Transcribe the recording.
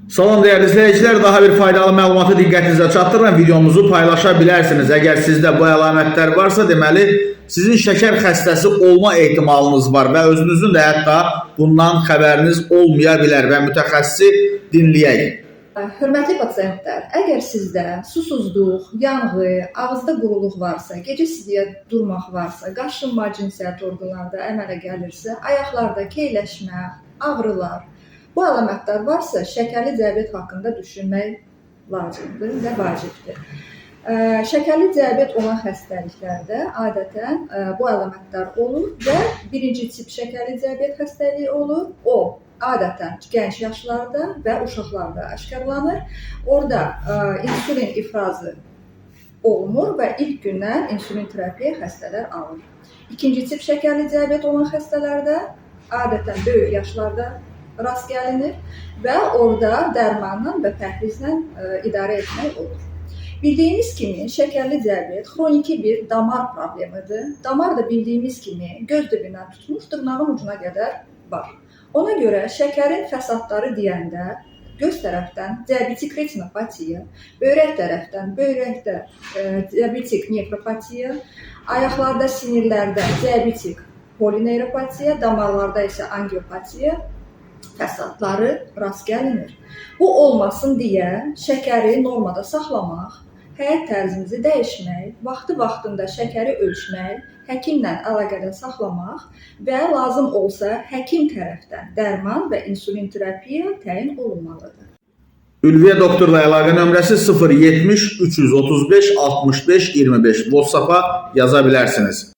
Salam değerli izleyiciler, daha bir faydalı məlumatı diqqətinizə çatdırıram. Videomuzu paylaşa bilərsiniz. Əgər sizdə bu əlamətlər varsa, deməli sizin şəkər xəstəsi olma ehtimalınız var və özünüzün də hətta bundan xəbəriniz olmaya bilər və mütəxəssisi dinləyək. Hörmətli pasiyentlər, əgər sizdə susuzluq, yanğı, ağızda quruluq varsa, gecə sidiyə durmaq varsa, qaşınma cinsiyyət orqanlarda əmələ gəlirsə, ayaqlarda keyləşmə, ağrılar, bu əlamətlər varsa, şəkərli diabet haqqında düşünmək lazımdır və vacibdir. Şəkərli diabet olan xəstəliklərdə adətən bu əlamətlər olur və birinci tip şəkərli diabet xəstəliyi olur. O, adətən gənc yaşlarda və uşaqlarda aşkarlanır. Orada insulin ifrazı olunur və ilk gündən insulin terapiya xəstələr alır. İkinci tip şəkərli diabet olan xəstələrdə adətən böyük yaşlarda rast gəlinir və orada dərmanla və pəhrizlə idarə etmək olur. Bildiyimiz kimi şəkərli diabet xroniki bir damar problemidir. Damar da bildiyimiz kimi göz dibindən tutmuş dırnağın ucuna qədər var. Ona görə şəkərin fəsadları deyəndə göz tərəfdən diabetik retinopatiya, böyrək tərəfdən böyrəkdə diabetik nefropatiya, ayaqlarda, sinirlərdə diabetik polineuropatiya, damarlarda isə angiopatiya fəsadları rast gəlinir. Bu olmasın deyə şəkəri normada saxlamaq, həyat tərzimizi dəyişmək, vaxtında şəkəri ölçmək, həkimlə əlaqədə saxlamaq və lazım olsa həkim tərəfdən dərman və insulin terapiya təyin olunmalıdır. Ülviyə doktorla əlaqə nömrəsi 070 335 65 25. WhatsApp-a yaza bilərsiniz.